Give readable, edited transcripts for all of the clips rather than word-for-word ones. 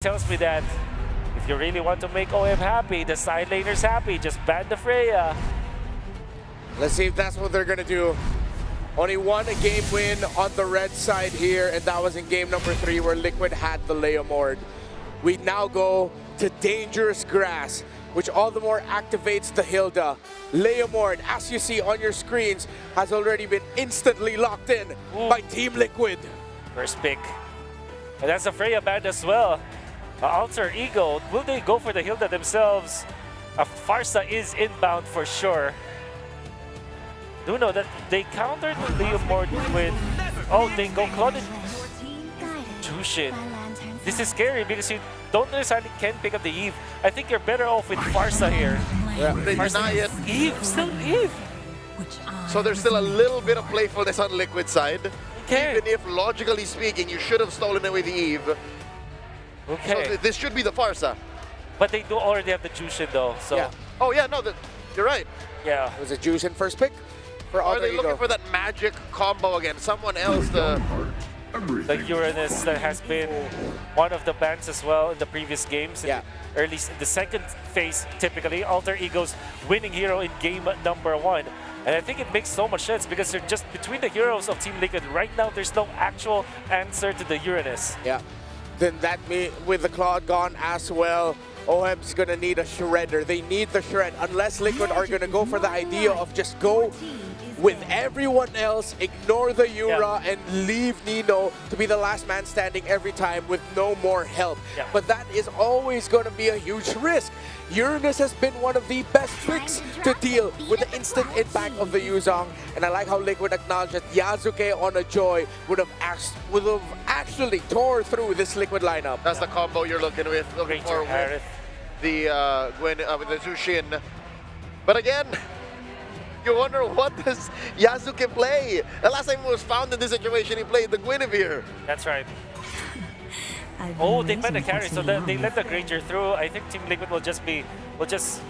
tells me that if you really want to make OM happy, the side laners happy, just ban the Freya. Let's see if that's what they're gonna do. Only one game win on the red side here, and that was in game number 3 where Liquid had the Leomord. We now go to Dangerous Grass, which all the more activates the Hilda. Leomord, as you see on your screens, has already been instantly locked in by Team Liquid. First pick. And that's a Freya band as well. Alter Ego, will they go for the Hilda themselves? Farsa is inbound for sure. Do know that they countered Leomord with, oh, they go Clauded Jushin. This is scary because you don't necessarily can pick up the Eve. I think you're better off with Farsa here. Yeah, they deny it. Eve, still Eve. So there's still a little bit of playfulness on Liquid side. Okay. Even if, logically speaking, you should have stolen away the Eve. Okay. So this should be the Farsa. But they do already have the Jushin though, so. Yeah. Oh yeah, no, you're right. Yeah. It was a Jushin first pick for Are Alter they Ego. looking for that magic combo again? Someone else to... The Uranus that has been one of the bans as well in the previous games. Yeah. Early the second phase, typically, Alter Ego's winning hero in game number 1. And I think it makes so much sense because they're just between the heroes of Team Liquid. Right now, there's no actual answer to the Uranus. Yeah. Then that with the Claude gone as well, OM's gonna need a shredder. They need the shred unless Liquid are gonna go for the idea of just go with everyone else, ignore the Yura, and leave Nino to be the last man standing every time with no more help. Yeah. But that is always going to be a huge risk. Uranus has been one of the best picks to deal with the instant impact of the Yuzong, and I like how Liquid acknowledged that Yasuke on a Joy would have actually tore through this Liquid lineup. That's the combo you're looking for with the Gwen, with the Zushin. But again, you wonder, what does Yasuke play? The last time he was found in this situation, he played the Guinevere. That's right. Oh, they play the carry, so they let the Granger through. I think Team Liquid will just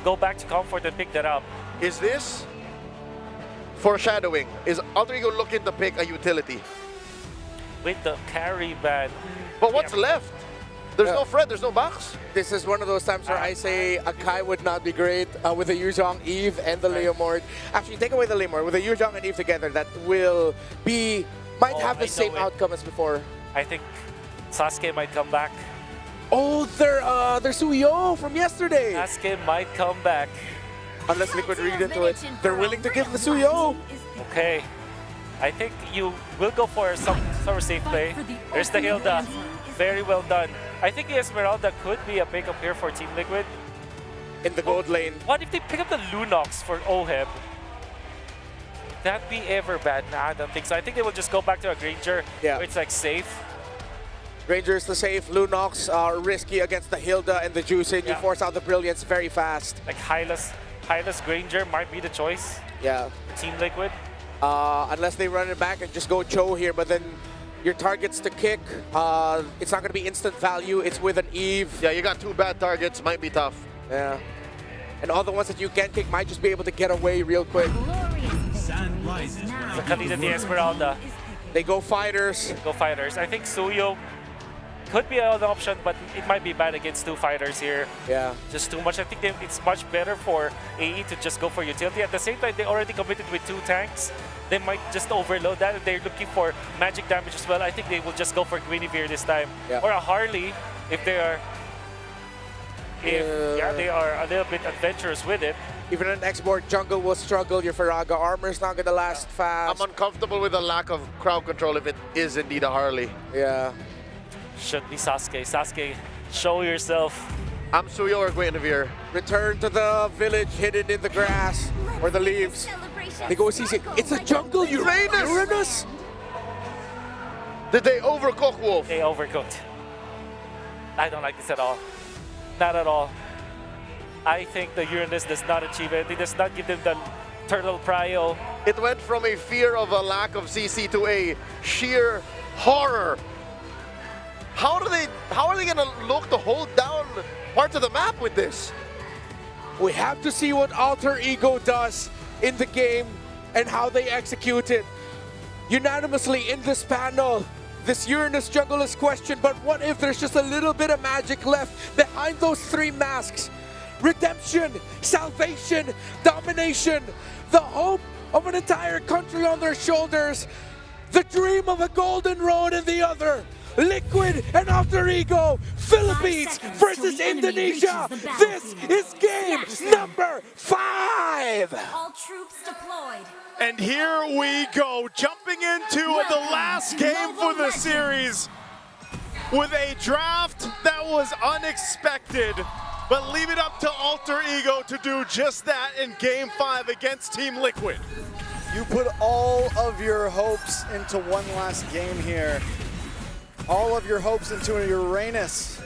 go back to comfort and pick that up. Is this foreshadowing? Is Alter Ego looking to pick a utility? With the carry ban. But what's left? There's no Fred, there's no box. This is one of those times where I say Akai would not be great with the Yuzong, Eve, and the Leomord. Actually, take away the Leomord. With the Yuzong and Eve together, that will might have the same outcome as before. I think Sasuke might come back. Oh, they're Suyo from yesterday. Sasuke might come back. Unless Liquid read into it. They're willing to give the Suyo. Okay. I think you will go for some sort of safe play. There's the Hilda. Very well done. I think the Esmeralda could be a pickup here for Team Liquid. In the gold lane. What if they pick up the Lunox for OHEB? Would that be ever bad? Nah, I don't think so. I think they will just go back to a Granger where it's like safe. Granger is the safe. Lunox are risky against the Hilda and the Jushin. You force out the Brilliance very fast. Like Hylas Granger might be the choice. Yeah. Team Liquid. Unless they run it back and just go Cho here, but then your targets to kick, it's not going to be instant value. It's with an Eve. Yeah, you got 2 bad targets. Might be tough. Yeah. And all the ones that you can kick might just be able to get away real quick. So Khalid and the Esmeralda. They go fighters. Go fighters. I think Suyo could be an option, but it might be bad against 2 fighters here. Yeah. Just too much. I think it's much better for AE to just go for utility. At the same time, they already committed with 2 tanks. They might just overload that, and they're looking for magic damage as well. I think they will just go for Guinevere this time. Yeah. Or a Harley if they are they are a little bit adventurous with it. Even an export jungle will struggle. Your Faraga armor's not gonna last fast. I'm uncomfortable with the lack of crowd control if it is indeed a Harley. Yeah. Should be Sasuke. Sasuke, show yourself. I'm Suyo or Guinevere. Return to the village hidden in the grass or the leaves. They go CC. It's a jungle, Uranus! Did they overcook Wolf? They overcooked. I don't like this at all. Not at all. I think the Uranus does not achieve it. It does not give them the turtle prio. It went from a fear of a lack of CC to a sheer horror. How are they gonna look to hold down parts of the map with this? We have to see what Alter Ego does in the game and how they execute it. Unanimously in this panel, this Uranus jungle is questioned, but what if there's just a little bit of magic left behind those three masks? Redemption, salvation, domination, the hope of an entire country on their shoulders, the dream of a golden road in the other. Liquid and Alter Ego, Philippines versus Indonesia. This is game number 5. All troops deployed. And here we go, jumping into the last game for the series with a draft that was unexpected, but leave it up to Alter Ego to do just that in Game 5 against Team Liquid. You put all of your hopes into one last game here. All of your hopes into a Uranus.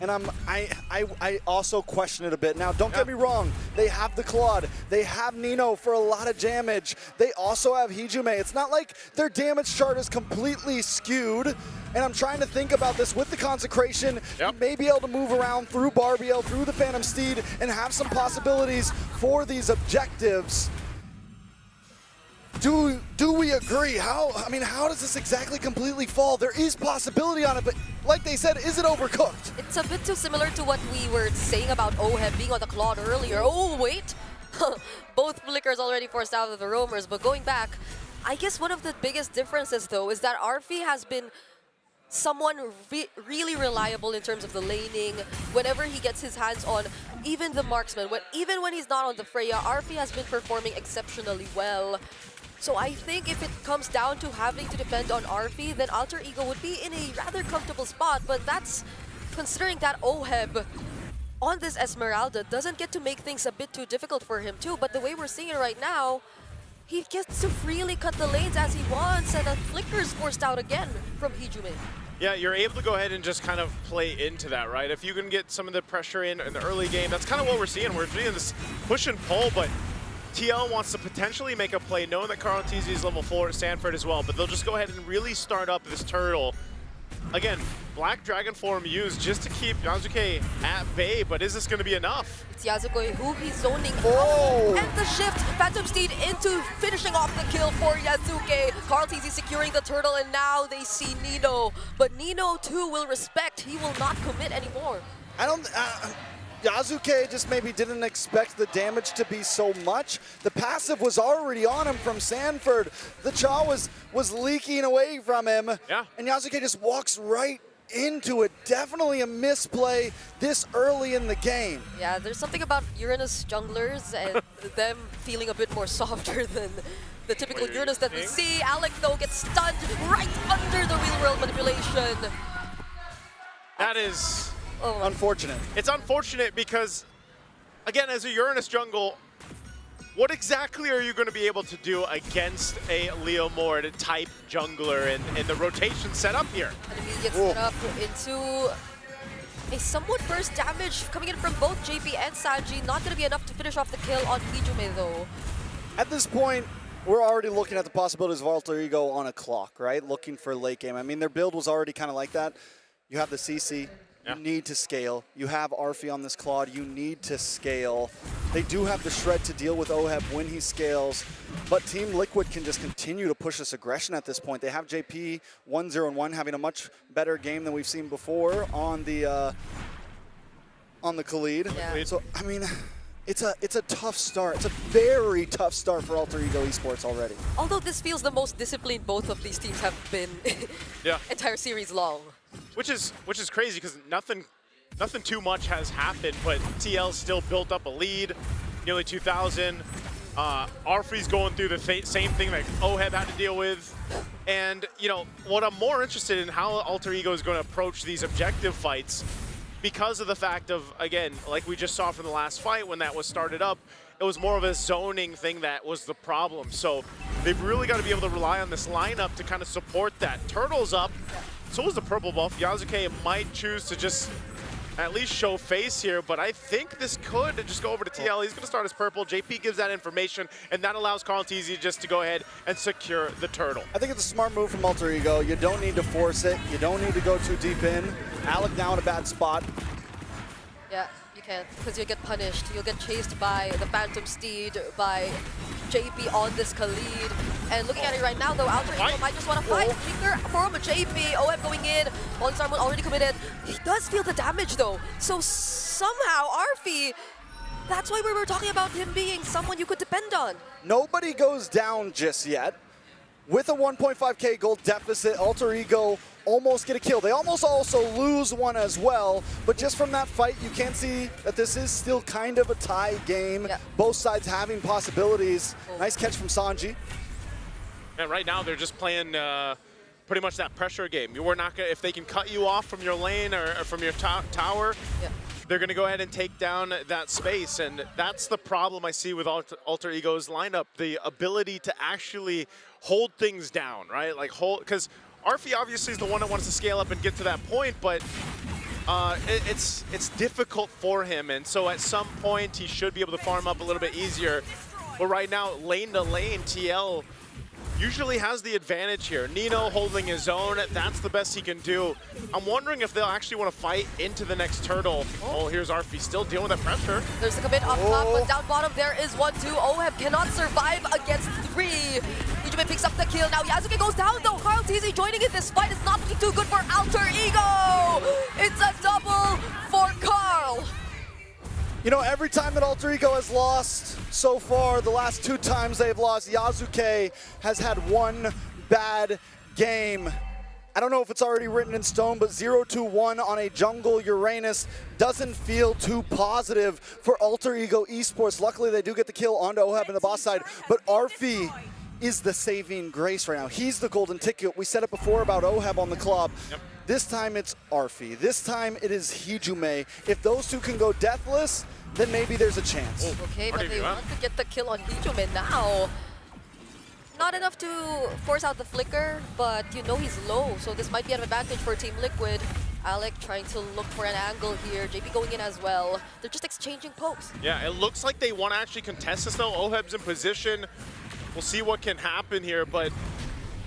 And I also question it a bit. Now, don't get me wrong. They have the Claude. They have Nino for a lot of damage. They also have Hijume. It's not like their damage chart is completely skewed. And I'm trying to think about this with the Consecration. You may be able to move around through Barbiel, through the Phantom Steed, and have some possibilities for these objectives. Do we agree? How does this exactly completely fall? There is possibility on it, but like they said, is it overcooked? It's a bit too similar to what we were saying about OHEB being on the Claude earlier. Oh, wait. Both Flickers already forced out of the roamers, but going back, I guess one of the biggest differences, though, is that Arfi has been someone really reliable in terms of the laning. Whenever he gets his hands on even the marksman, even when he's not on the Freya, Arfi has been performing exceptionally well. So I think if it comes down to having to depend on Arfi, then Alter Ego would be in a rather comfortable spot, but that's considering that OHEB on this Esmeralda doesn't get to make things a bit too difficult for him too, but the way we're seeing it right now, he gets to freely cut the lanes as he wants, and the Flicker's forced out again from Hijume. Yeah, you're able to go ahead and just kind of play into that, right? If you can get some of the pressure in the early game, that's kind of what we're seeing. We're seeing this push and pull, but TL wants to potentially make a play, knowing that Carl TZ is level 4 at Stanford as well, but they'll just go ahead and really start up this turtle. Again, Black Dragon form used just to keep Yasuke at bay, but is this going to be enough? It's Yasuke who he's zoning Oh. and the shift, Phantom Steed into finishing off the kill for Yasuke. Carl TZ securing the turtle, and now they see Nino, but Nino too will respect, he will not commit anymore. Yasuke just maybe didn't expect the damage to be so much. The passive was already on him from Sanford. The Cha was leaking away from him. Yeah. And Yasuke just walks right into it. Definitely a misplay this early in the game. Yeah, there's something about Uranus junglers and them feeling a bit more softer than the typical Uranus that we see. Alec, though, gets stunned right under the real world manipulation. That is Unfortunate. It's unfortunate because, again, as a Uranus jungle, what exactly are you going to be able to do against a Leo Mord type jungler in the rotation setup here? And immediate setup into a somewhat burst damage coming in from both JP and Sanji. Not going to be enough to finish off the kill on Hijume, though. At this point, we're already looking at the possibilities of Alter Ego on a clock, right? Looking for late game. I mean, their build was already kind of like that. You have the CC. You need to scale. You have Arfi on this Claude. You need to scale. They do have the shred to deal with OHEB when he scales, but Team Liquid can just continue to push this aggression at this point. They have JP 1-0-1 having a much better game than we've seen before on the Khalid. Yeah. So I mean, it's a tough start. It's a very tough start for Alter Ego Esports already. Although this feels the most disciplined both of these teams have been entire series long. Which is crazy because nothing too much has happened, but TL still built up a lead, nearly 2,000. Arfi's going through the same thing that OHEB had to deal with. And, you know, what I'm more interested in how Alter Ego is going to approach these objective fights because of the fact of, again, like we just saw from the last fight when that was started up, it was more of a zoning thing that was the problem. So they've really got to be able to rely on this lineup to kind of support that. Turtle's up. So is the purple buff. Yasuke might choose to just at least show face here, but I think this could just go over to TL. He's going to start as purple. JP gives that information, and that allows Carl TZ just to go ahead and secure the turtle. I think it's a smart move from Alter Ego. You don't need to force it. You don't need to go too deep in. Alec now in a bad spot. Yeah, you can't, because you'll get punished. You'll get chased by the Phantom Steed, by JP on this Khalid. And looking at it right now, though, Alter Ego might just want to fight. Finger from JP. OM going in. Falling Star Moon already committed. He does feel the damage, though. So somehow, Arfi, that's why we were talking about him being someone you could depend on. Nobody goes down just yet. With a 1.5k gold deficit, Alter Ego almost get a kill. They almost also lose one as well, but just from that fight, you can see that this is still kind of a tie game. Yeah. Both sides having possibilities. Nice catch from Sanji. And right now, they're just playing pretty much that pressure game. You were not gonna, if they can cut you off from your lane or from your tower, they're going to go ahead and take down that space, and that's the problem I see with Alter Ego's lineup, the ability to actually hold things down, right? Like hold, because Arfi obviously is the one that wants to scale up and get to that point, but it's difficult for him, and so at some point he should be able to farm up a little bit easier. But right now, lane to lane, TL usually has the advantage here. Nino holding his own, that's the best he can do. I'm wondering if they'll actually want to fight into the next turtle. Oh, here's Arfi still dealing with that pressure. There's a commit up top, but down bottom there is 1-2. OHEB cannot survive against 3. Ijume picks up the kill. Now Yasuke goes down though. Carl TZ joining in this fight is not looking too good for Alter Ego. It's a double for Carl. You know, every time that Alter Ego has lost so far, the last 2 times they've lost, Yasuke has had one bad game. I don't know if it's already written in stone, but 0-1 on a jungle Uranus doesn't feel too positive for Alter Ego Esports. Luckily, they do get the kill onto OHEB in the boss side, but Arfi is the saving grace right now. He's the golden ticket. We said it before about OHEB on the club. Yep. This time it's Arfi. This time it is Ijume. If those two can go deathless, then maybe there's a chance. Okay, but they want to get the kill on Ijume now. Not enough to force out the flicker, but you know he's low, so this might be an advantage for Team Liquid. Alec trying to look for an angle here. JP going in as well. They're just exchanging pokes. Yeah, it looks like they want to actually contest this though. OHEB's in position. We'll see what can happen here, but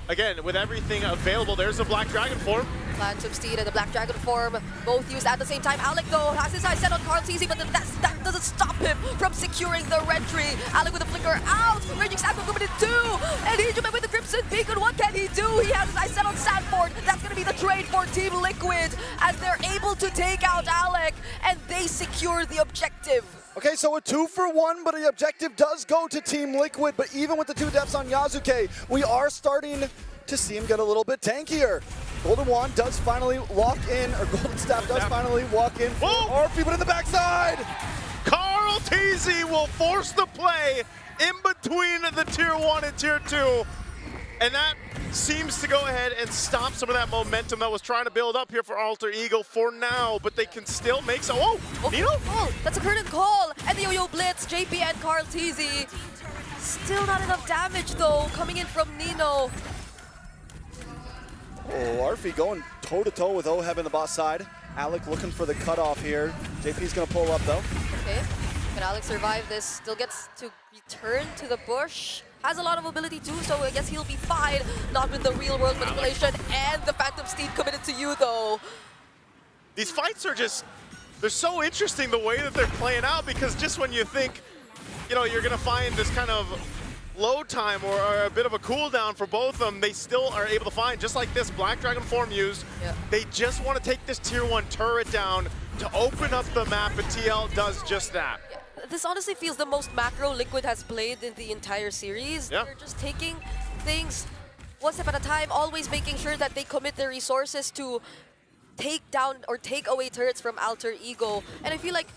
again, with everything available, there's a Black Dragon form. Phantom Steed and the Black Dragon form, both used at the same time. Alec though has his eyes set on Carl TZ, but that doesn't stop him from securing the red tree. Alec with a flicker out, Raging Sandford coming in 2, and Ijume with the Crimson Beacon. What can he do? He has his eyes set on Sandford. That's gonna be the trade for Team Liquid as they're able to take out Alec, and they secure the objective. Okay, so a 2-for-1, but the objective does go to Team Liquid, but even with the 2 deaths on Yasuke, we are starting to see him get a little bit tankier. Golden Wand does finally lock in, or Golden Staff does finally walk in for Arfi, but in the backside! Carl TZ will force the play in between the Tier 1 and Tier 2. And that seems to go ahead and stop some of that momentum that was trying to build up here for Alter Ego for now, but they can still make some. Oh, Nino? Oh, that's a curtain call, and the Yo-Yo Blitz, JP and Carl TZ. Still not enough damage though, coming in from Nino. Oh, Arfi going toe-to-toe with OHEB in the boss side. Alec looking for the cutoff here. JP's gonna pull up though. Okay, can Alec survive this? Still gets to return to the bush. Has a lot of ability too, so I guess he'll be fine. Not with the real world manipulation and the Phantom Steed committed to you though. These fights are just, they're so interesting the way that they're playing out, because just when you think, you know, you're gonna find this kind of load time or a bit of a cooldown for both of them, they still are able to find, just like this Black Dragon form used. Yeah. They just want to take this Tier 1 turret down to open up the map, and TL does just that. Yeah. This honestly feels the most macro Liquid has played in the entire series. Yeah. They're just taking things one step at a time, always making sure that they commit their resources to take down or take away turrets from Alter Ego. And I feel like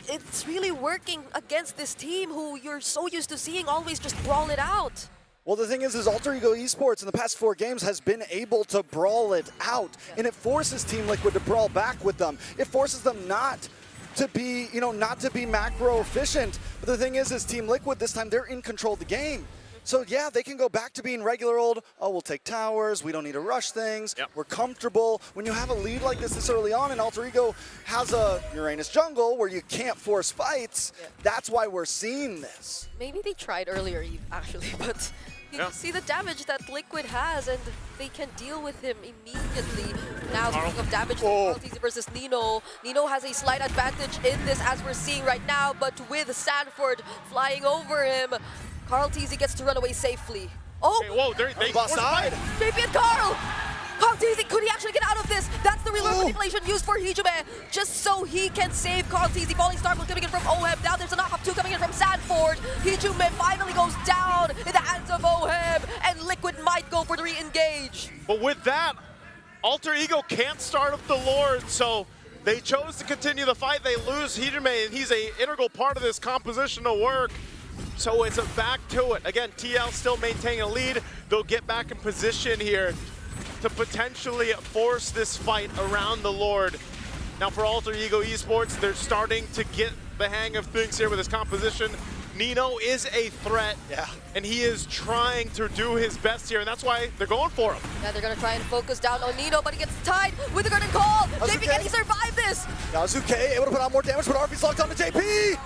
it's really working against this team who you're so used to seeing always just brawl it out. Well, the thing is Alter Ego Esports in the past 4 games has been able to brawl it out, and it forces Team Liquid to brawl back with them. It forces them not to be, you know, not to be macro efficient. But the thing is Team Liquid this time, they're in control of the game. So yeah, they can go back to being regular old, oh, we'll take towers, we don't need to rush things, we're comfortable. When you have a lead like this early on, and Alter Ego has a Uranus jungle where you can't force fights, that's why we're seeing this. Maybe they tried earlier, actually, but you see the damage that Liquid has, and they can deal with him immediately. Now, speaking of damage, Carl TZ versus Nino. Nino has a slight advantage in this, as we're seeing right now, but with Sandford flying over him, Carl TZ gets to run away safely. Oh! Okay, whoa, they Offside. JP and Carl! Carl TZ, could he actually get out of this? That's the real manipulation used for Hijime, just so he can save Carl TZ. Falling Star coming in from Oheb. Now there's a knockoff 2 coming in from Sanford. Hijime finally goes down in the hands of Oheb, and Liquid might go for the re-engage. But with that, Alter Ego can't start up the Lord, so they chose to continue the fight. They lose Hijime, and he's an integral part of this compositional work. So it's a back to it. Again, TL still maintaining a lead. They'll get back in position here to potentially force this fight around the Lord. Now for Alter Ego Esports, they're starting to get the hang of things here with this composition. Nino is a threat, and he is trying to do his best here, and that's why they're going for him. Yeah, they're gonna try and focus down on Nino, but he gets tied with the curtain call. JP, can he survive this? Yasuke able to put on more damage, but RP's locked on to JP.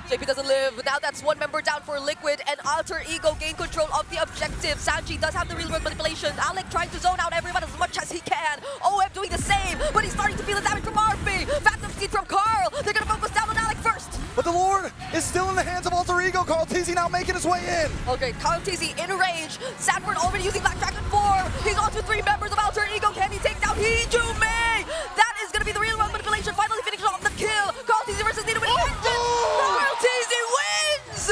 JP doesn't live. Now that's one member down for Liquid, and Alter Ego gain control of the objective. Sanji does have the real world manipulation. Alec trying to zone out everyone as much as he can. OF doing the same, but he's starting to feel the damage from RP. Phantom Steed from Carl. They're gonna focus down on Alec first. But the Lord is still in the hands of Alter Ego. Carl TZ now making his way in. Okay, Carl TZ in range. Sanford already using Black Dragon 4. He's on to 3 members of Alter Ego. Can he take down Hijime? That is gonna be the real world manipulation. Finally finishing off the kill. Carl TZ versus Nino with vengeance. Carl TZ wins!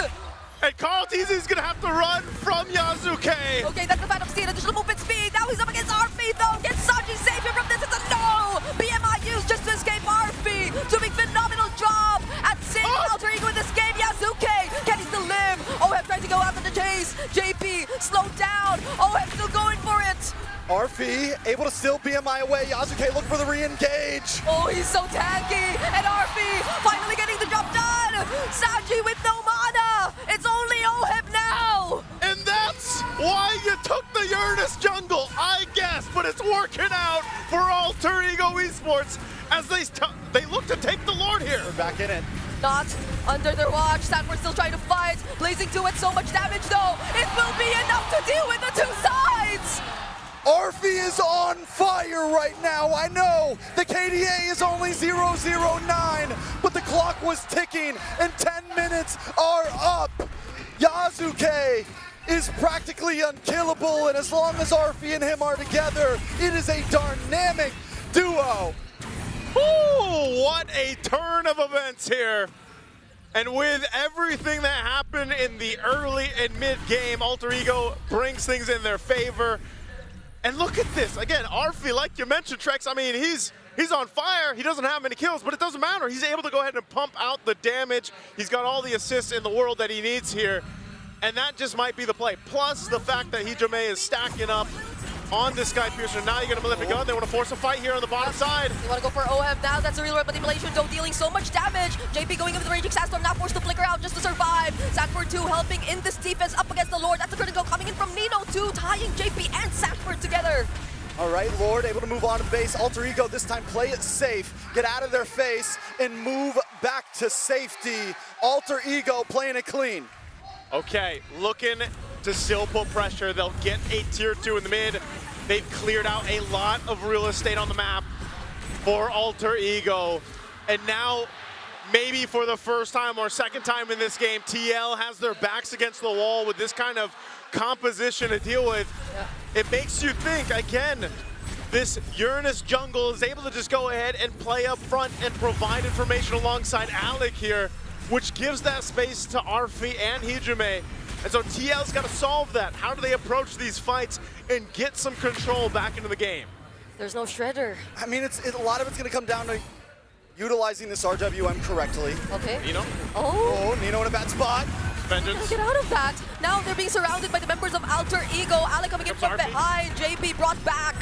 And Carl TZ is gonna have to run from Yasuke. Okay, that's the Phantom Steed. Additional movement speed. Now he's up against RP though. Can Sanji save him from this? It's a no! BMI used just to escape RP. Doing phenomenal job at saving Alter Ego in this game. Yasuke, can he still live? OF trying to go after the chase. JP slowed down. OF still going for it. RP able to still BMI away. Yasuke look for the re-engage. Oh, he's so tanky. And RP finally getting the job done. Sanji with no mana. It's only OF now. And that's why you took the Uranus jungle, I guess, but it's working out for Alter Ego Esports as they look to take the Lord here. We're back in it. Not under their watch. Sanford still trying to fight. Blazing 2 with so much damage though. It will be enough to deal with the 2 sides. RP is on fire right now. I know the KDA is only 009, but the clock was ticking and 10 minutes are up. Yasuke is practically unkillable, and as long as RP and him are together, it is a dynamic duo. Ooh, what a turn of events here. And with everything that happened in the early and mid game, Alter Ego brings things in their favor. And look at this, again, Arfi, like you mentioned, Trex, I mean, he's on fire, he doesn't have many kills, but it doesn't matter. He's able to go ahead and pump out the damage. He's got all the assists in the world that he needs here, and that just might be the play. Plus the fact that Hijime is stacking up on this Sky Piercer. Now you're gonna flip a gun. They want to force a fight here on the bottom side. They want to go for OF now. That's a real world manipulation, though, dealing so much damage. JP going in with the Raging Sandstorm, now forced to flicker out just to survive. Sanford 2 helping in this defense up against the Lord. That's the critical coming in from Nino 2, tying JP and Sanford together. All right, Lord able to move on to base. Alter Ego this time play it safe, get out of their face, and move back to safety. Alter Ego playing it clean. Okay, looking to still put pressure. They'll get a tier 2 in the mid. They've cleared out a lot of real estate on the map for Alter Ego. And now, maybe for the first time or second time in this game, TL has their backs against the wall with this kind of composition to deal with. Yeah. It makes you think, again, this Uranus jungle is able to just go ahead and play up front and provide information alongside Alec here, which gives that space to Arfi and Hijime. And so TL's got to solve that. How do they approach these fights and get some control back into the game? There's no Shredder. I mean, a lot of it's going to come down to utilizing this RWM correctly. Okay. Nino? Oh, Nino in a bad spot. Vengeance. Get out of that. Now they're being surrounded by the members of Alter Ego. Alec coming in from behind. JP brought back.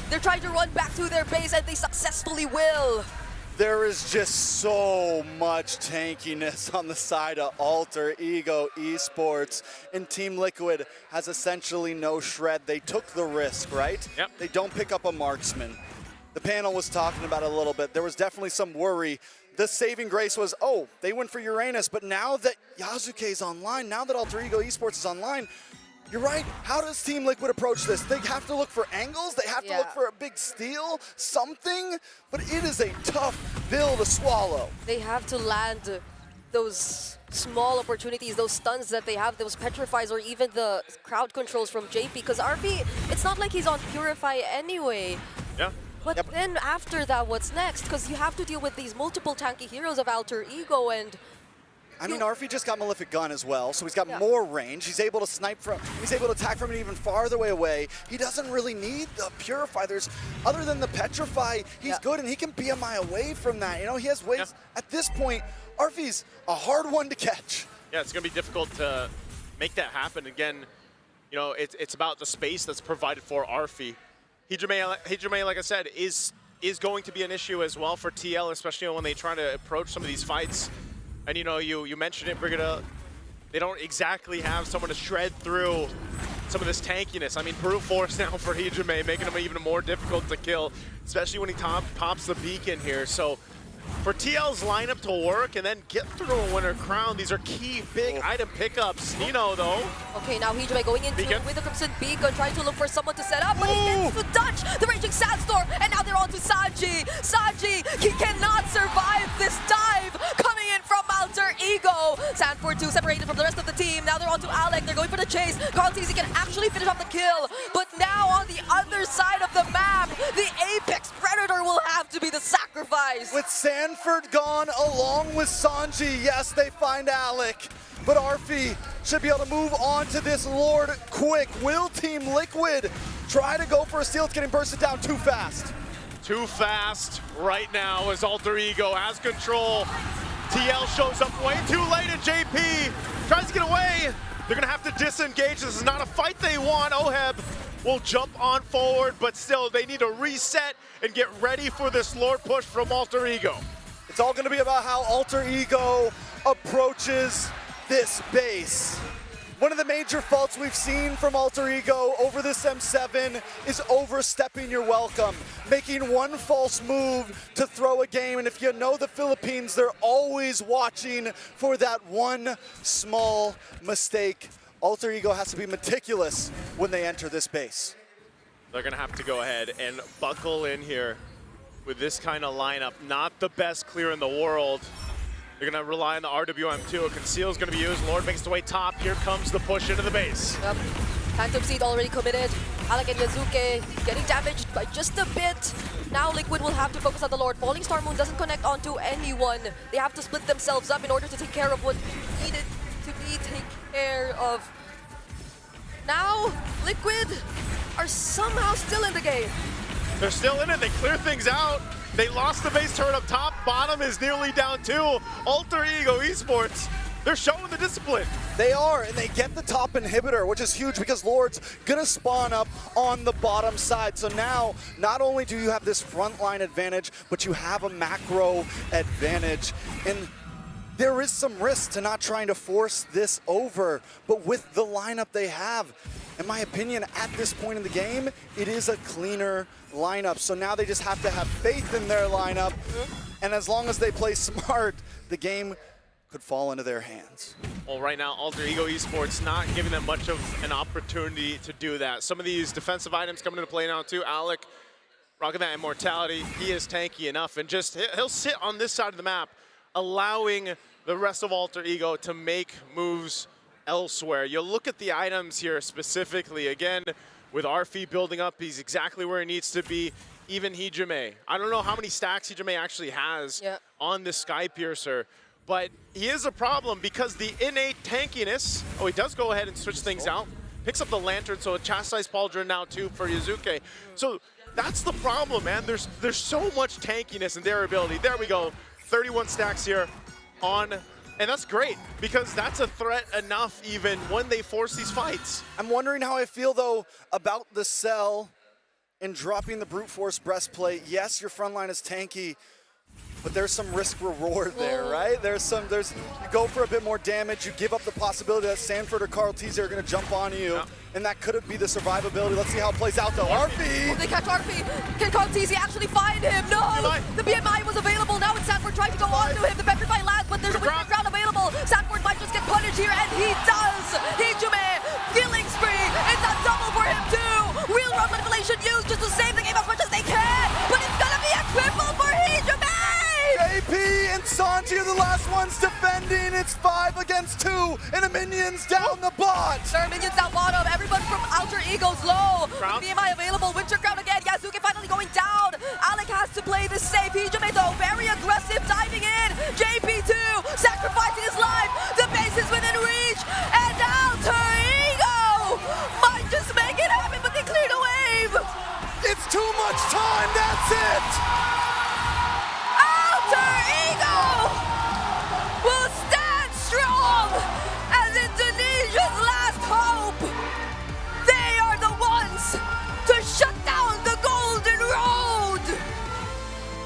They're trying to run back to their base, and they successfully will. There is just so much tankiness on the side of Alter Ego Esports, and Team Liquid has essentially no shred. They took the risk, right? Yep. They don't pick up a marksman. The panel was talking about it a little bit. There was definitely some worry. The saving grace was, oh, they went for Uranus, but now that Yasuke is online, now that Alter Ego Esports is online, you're right. How does Team Liquid approach this? They have to look for angles. They have to look for a big steal, something. But it is a tough pill to swallow. They have to land those small opportunities, those stuns that they have, those petrifies, or even the crowd controls from JP. Because RP, it's not like he's on Purify anyway. Yeah. But then after that, what's next? Because you have to deal with these multiple tanky heroes of Alter Ego, and I mean, Arfi just got Malefic Gun as well, so he's got more range. He's able to snipe from, he's able to attack from an even farther away. He doesn't really need the Purify. There's, other than the Petrify, he's good, and he can be a mile away from that. You know, he has ways, at this point, Arfi's a hard one to catch. Yeah, it's going to be difficult to make that happen. Again, you know, it's about the space that's provided for Arfi. Hijime, like I said, is going to be an issue as well for TL, especially when they try to approach some of these fights. And you know, you mentioned it, Brigida, they don't exactly have someone to shred through some of this tankiness. I mean, brute force now for Hijime, making him even more difficult to kill, especially when he pops the beacon here. So for TL's lineup to work and then get through a winner crown, these are key big item pickups. Nino, though. Okay, now Hijime going into with the Crimson Beacon, trying to look for someone to set up, but he gets to dodge the Raging Sandstorm, and now they're on to Sanji. Sanji, he cannot survive this dive coming in from Alter Ego. Sanford 2 separated from the rest of the team. Now they're on to Alec. They're going for the chase. Carl Teasy can actually finish off the kill, but now on the other side of the map, the Apex Predator will have to be the sacrifice. With Sanford gone along with Sanji, yes, they find Alec, but Arfi should be able to move on to this Lord quick. Will Team Liquid try to go for a steal? It's getting bursted down too fast. Too fast right now as Alter Ego has control. TL shows up way too late, and JP tries to get away. They're gonna have to disengage. This is not a fight they want. Oheb will jump on forward, but still they need to reset and get ready for this Lord push from Alter Ego. It's all gonna be about how Alter Ego approaches this base. One of the major faults we've seen from Alter Ego over this M7 is overstepping your welcome, making one false move to throw a game. And if you know the Philippines, they're always watching for that one small mistake. Alter Ego has to be meticulous when they enter this base. They're gonna have to go ahead and buckle in here with this kind of lineup. Not the best clear in the world. They're gonna rely on the RWM2. A conceal is gonna be used. Lord makes the way top. Here comes the push into the base. Yep. Phantom Seed already committed. Alec and Yazuke getting damaged by just a bit. Now Liquid will have to focus on the Lord. Falling Star Moon doesn't connect onto anyone. They have to split themselves up in order to take care of what needed to be taken care of. Now, Liquid are somehow still in the game. They're still in it. They clear things out. They lost the base turret up top. Bottom is nearly down too. Alter Ego Esports, they're showing the discipline. They are, and they get the top inhibitor, which is huge because Lord's gonna spawn up on the bottom side. So now, not only do you have this frontline advantage, but you have a macro advantage. And there is some risk to not trying to force this over, but with the lineup they have, in my opinion, at this point in the game, it is a cleaner lineup. So now they just have to have faith in their lineup, and as long as they play smart, the game could fall into their hands. Well, right now, Alter Ego Esports not giving them much of an opportunity to do that. Some of these defensive items coming into play now too. Alec rocking that immortality. He is tanky enough, and just he'll sit on this side of the map, allowing the rest of Alter Ego to make moves elsewhere. You'll look at the items here specifically. Again, with Arfi building up, he's exactly where he needs to be. Even Hijime. I don't know how many stacks Hijime actually has on this Sky Piercer, but he is a problem because the innate tankiness, oh, he does go ahead and switch things out. Picks up the Lantern, so a Chastised Pauldron now too for Yazuke. So that's the problem, man. There's so much tankiness in their ability. There we go, 31 stacks here on, and that's great because that's a threat enough even when they force these fights. I'm wondering how I feel though about the Cell and dropping the Brute Force Breastplate. Yes, your front line is tanky, but there's some risk reward there, right? You go for a bit more damage, you give up the possibility that Sanford or Carl Teasy are gonna jump on you, and that could be the survivability. Let's see how it plays out though. Arfi! They catch Arfi. Can Carl Teasy actually find him? No! The BMI was available. Now it's Sanford trying to go on to him. The Petrify lands, but there's a winter ground available. Sanford might just get punished here, and he does! Hijime, killing spree. It's a double for him too! Real run manipulation used just to save the game as much as they can, but it's gonna be a triple for Hijime! JP and Sanji are the last ones defending. It's 5 against 2, and a minion's down the bot. There are minions down bottom. Everyone from Alter Ego's low. Crown. BMI available. Winter Crown again. Yasuke finally going down. Alec has to play this safe. Hijime though, very aggressive, diving in. JP2 sacrificing his life. The base is within reach. And Alter Ego might just make it happen, but they cleared a wave. It's too much time, that's it. Alter Ego will stand strong as Indonesia's last hope. They are the ones to shut down the Golden Road.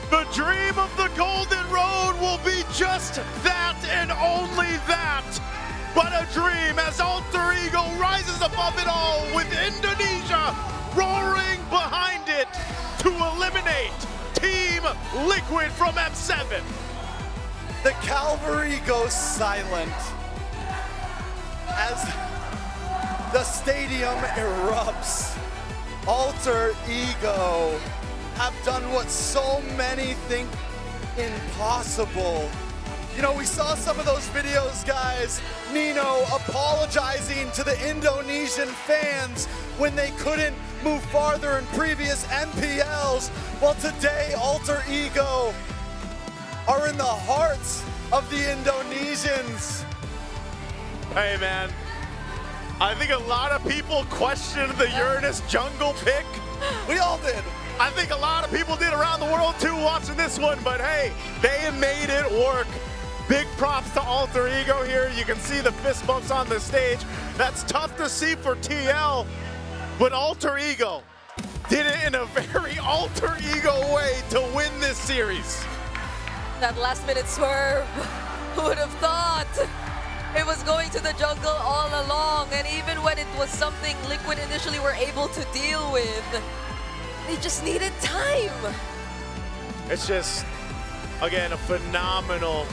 The dream of the Golden Road will be just that and only that. But a dream as Alter Ego rises above it all with Indonesia roaring behind it to eliminate Team Liquid from M7. The cavalry goes silent as the stadium erupts. Alter Ego have done what so many think impossible. You know, we saw some of those videos, guys. Nino apologizing to the Indonesian fans when they couldn't move farther in previous MPLs. Well, today, Alter Ego are in the hearts of the Indonesians. Hey, man. I think a lot of people questioned the Uranus jungle pick. We all did. I think a lot of people did around the world too watching this one, but hey, they made it work. Big props to Alter Ego here. You can see the fist bumps on the stage. That's tough to see for TL, but Alter Ego did it in a very Alter Ego way to win this series. That last minute swerve, who would have thought? It was going to the jungle all along, and even when it was something Liquid initially were able to deal with, they just needed time. It's just, again, a phenomenal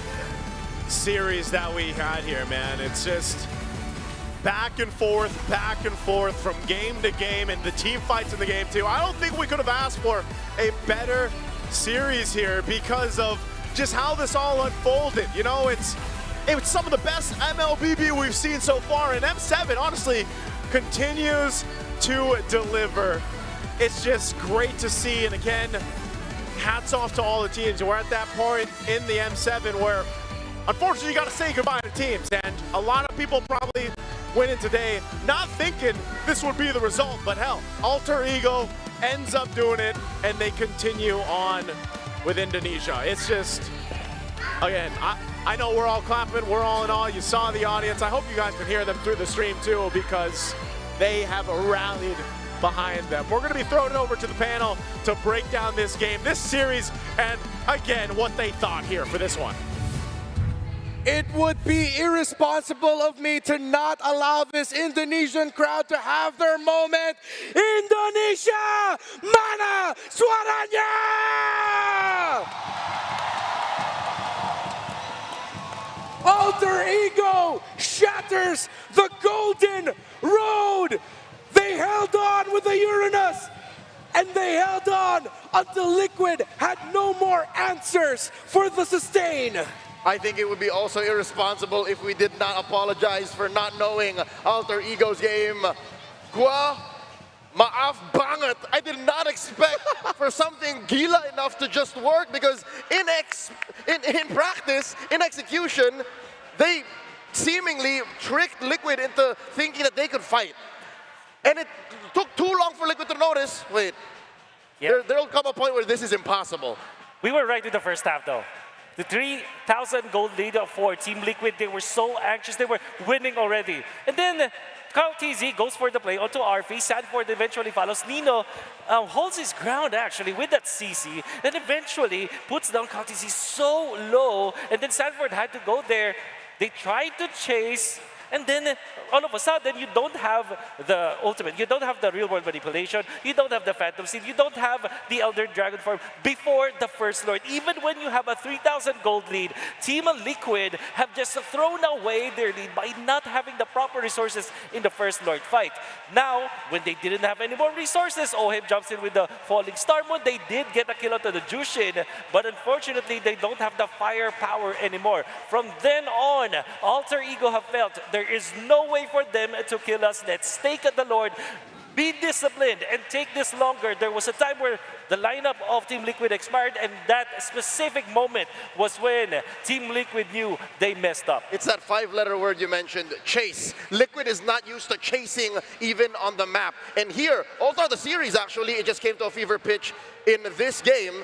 series that we had here, man. It's just back and forth from game to game, and the team fights in the game too. I don't think we could have asked for a better series here because of just how this all unfolded. You know, it's some of the best MLBB we've seen so far, and M7 honestly continues to deliver. It's just great to see, and again, hats off to all the teams. We're at that point in the M7 where unfortunately you got to say goodbye to teams, and a lot of people probably went in today not thinking this would be the result, but hell, Alter Ego ends up doing it, and they continue on with Indonesia. It's just, again, I know we're all clapping, we're all in awe. You saw the audience. I hope you guys can hear them through the stream too, because they have rallied behind them. We're going to be throwing it over to the panel to break down this game, this series, and again, what they thought here for this one. It would be irresponsible of me to not allow this Indonesian crowd to have their moment. Indonesia, mana suaranya? Alter Ego shatters the Golden Road. They held on with the Uranus, and they held on until Liquid had no more answers for the sustain. I think it would be also irresponsible if we did not apologize for not knowing Alter Ego's game. Gua, maaf banget. I did not expect for something gila enough to just work, because in practice, in execution, they seemingly tricked Liquid into thinking that they could fight. And it took too long for Liquid to notice, wait, there'll come a point where this is impossible. We were right in the first half though. The 3,000 gold lead for Team Liquid, they were so anxious, they were winning already. And then Carl TZ goes for the play onto RV, Sanford eventually follows. Nino holds his ground actually with that CC, then eventually puts down Carl TZ so low, and then Sanford had to go there. They tried to chase And then all of a sudden, you don't have the ultimate, you don't have the real world manipulation, you don't have the Phantom Seed, you don't have the Elder Dragon form before the First Lord. Even when you have a 3,000 gold lead, Team Liquid have just thrown away their lead by not having the proper resources in the First Lord fight. Now, when they didn't have any more resources, Oheb jumps in with the Falling Star Moon. They did get a kill out of the Jushin, but unfortunately, they don't have the firepower anymore. From then on, Alter Ego have felt there is no way for them to kill us. Let's stake at the Lord, be disciplined, and take this longer. There was a time where the lineup of Team Liquid expired, and that specific moment was when Team Liquid knew they messed up. It's that 5-letter word you mentioned, chase. Liquid is not used to chasing even on the map. And here, all throughout the series actually, it just came to a fever pitch in this game.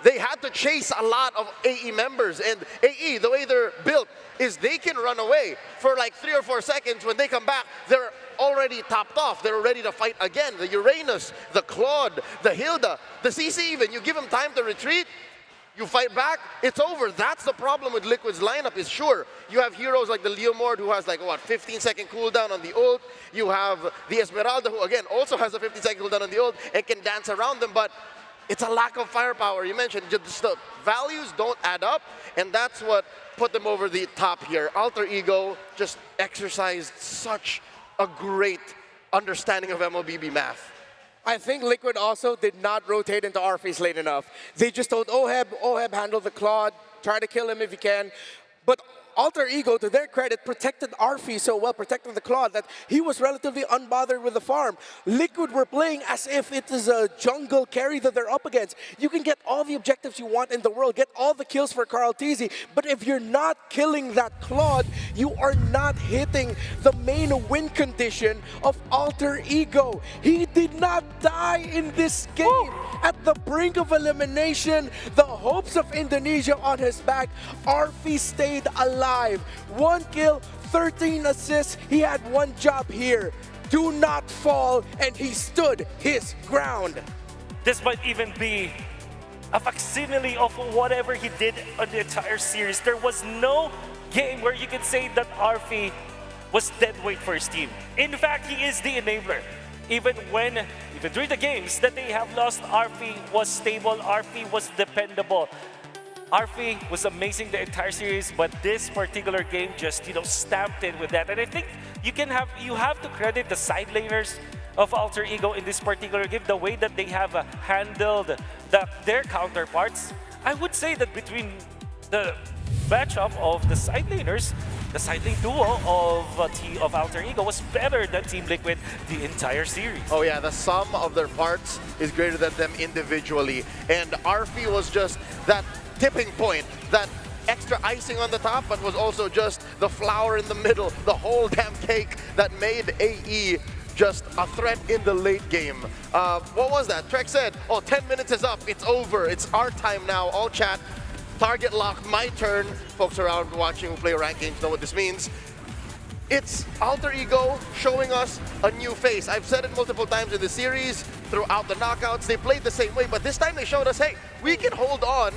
They had to chase a lot of AE members, and AE, the way they're built, is they can run away for like 3 or 4 seconds. When they come back, they're already topped off. They're ready to fight again. The Uranus, the Claude, the Hilda, the CC even. You give them time to retreat, you fight back, it's over. That's the problem with Liquid's lineup is sure. You have heroes like the Leomord who has like, what, 15-second cooldown on the ult. You have the Esmeralda who, again, also has a 15-second cooldown on the ult and can dance around them, but it's a lack of firepower. You mentioned just the values don't add up, and that's what put them over the top here. Alter Ego just exercised such a great understanding of MLBB math. I think Liquid also did not rotate into Arphys late enough. They just told Oheb handle the Claude, try to kill him if you can. But Alter Ego, to their credit, protected Arphys so well, protected the Claude, that he was relatively unbothered with the farm. Liquid were playing as if it is a jungle carry that they're up against. You can get all the objectives you want in the world, get all the kills for Carl Tizzy, but if you're not killing that Claude, you are not hitting the main win condition of Alter Ego. He did not die in this game. At the brink of elimination, the hopes of Indonesia on his back, Arphys stayed alive. 1 kill, 13 assists. He had one job here. Do not fall, and he stood his ground. This might even be a facsimile of whatever he did on the entire series. There was no game where you could say that Arphys was dead weight for his team. In fact, he is the enabler. Even during the games that they have lost, Arphys was stable, Arphys was dependable. Arphys was amazing the entire series, but this particular game just, stamped in with that. And I think you have to credit the side laners of Alter Ego in this particular game, the way that they have handled their counterparts. I would say that between the matchup of the side laners, the side lane duo of Alter Ego was better than Team Liquid the entire series. Oh yeah, the sum of their parts is greater than them individually. And Arphys was just that tipping point, that extra icing on the top, but was also just the flour in the middle, the whole damn cake that made AE just a threat in the late game. What was that? Trek said, 10 minutes is up, it's over, it's our time now. All chat, target lock, my turn. Folks around watching who play ranked games know what this means. It's Alter Ego showing us a new face. I've said it multiple times in the series, throughout the knockouts, they played the same way, but this time they showed us, hey, we can hold on.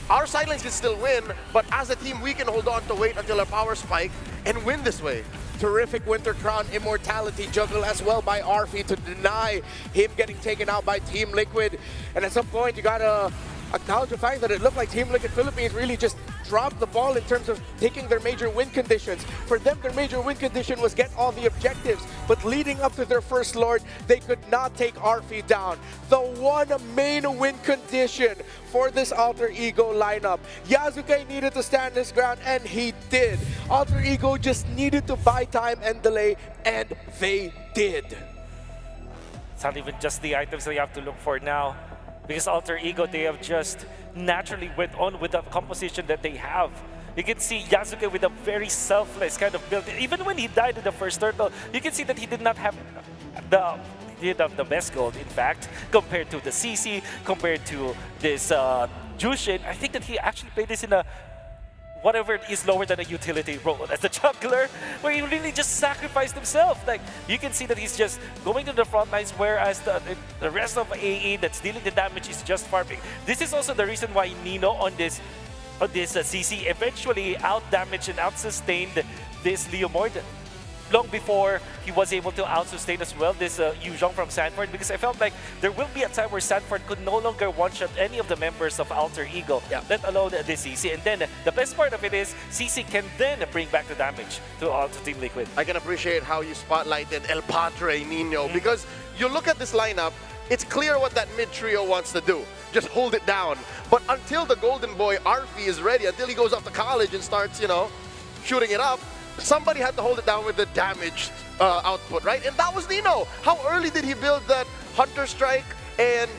Our sidelines can still win, but as a team, we can hold on to wait until our power spike and win this way. Terrific Winter Crown immortality juggle as well by Arphys to deny him getting taken out by Team Liquid. And at some point, you gotta acknowledge the fact that it looked like Team Liquid Philippines really just dropped the ball in terms of taking their major win conditions. For them, their major win condition was get all the objectives, but leading up to their First Lord, they could not take Arphys down. The one main win condition for this Alter Ego lineup. Yasuke needed to stand his ground, and he did. Alter Ego just needed to buy time and delay, and they did. It's not even just the items that you have to look for now, because Alter Ego, they have just naturally went on with the composition that they have. You can see Yasuke with a very selfless kind of build. Even when he died in the first turtle, you can see that he did not have the best gold, in fact, compared to the CC, compared to this Jushin. I think that he actually played this in a whatever is lower than a utility role as a jungler, where he really just sacrificed himself. Like, you can see that he's just going to the front lines, whereas the rest of AE that's dealing the damage is just farming. This is also the reason why Nino on this CC eventually out-damaged and out-sustained this Leomord. long before he was able to out-sustain as well this Yu Zhong from Sanford, because I felt like there will be a time where Sanford could no longer one-shot any of the members of Alter Ego, let alone this CC. And then the best part of it is CC can then bring back the damage to Team Liquid. I can appreciate how you spotlighted El Padre Nino, because you look at this lineup, it's clear what that mid trio wants to do. Just hold it down. But until the golden boy Arfi is ready, until he goes off to college and starts, you know, shooting it up, somebody had to hold it down with the damaged output, right? And that was Nino. How early did he build that Hunter Strike and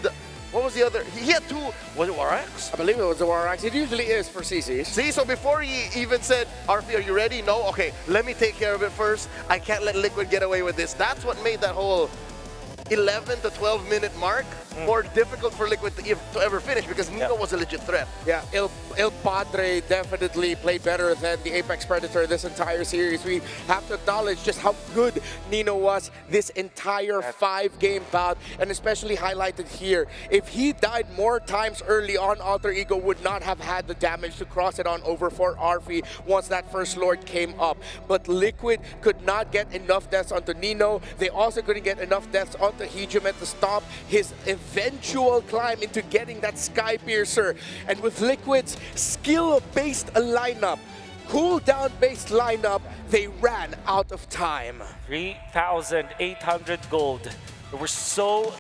what was the other? He had two, was it Warax? I believe it was the Warax. It usually is for CC. See, so before he even said, Arfi, are you ready? No? Okay, let me take care of it first. I can't let Liquid get away with this. That's what made that whole 11 to 12 minute mark more difficult for Liquid to ever finish, because Nino was a legit threat. Yeah, El Padre definitely played better than the Apex Predator this entire series. We have to acknowledge just how good Nino was this entire 5-game bout, and especially highlighted here. If he died more times early on, Alter Ego would not have had the damage to cross it on over for Arfi once that first Lord came up. But Liquid could not get enough deaths onto Nino. They also couldn't get enough deaths onto Hegeman to stop his eventual climb into getting that Sky Piercer. And with Liquid's skill-based lineup, cooldown-based lineup, they ran out of time. 3,800 gold. They were so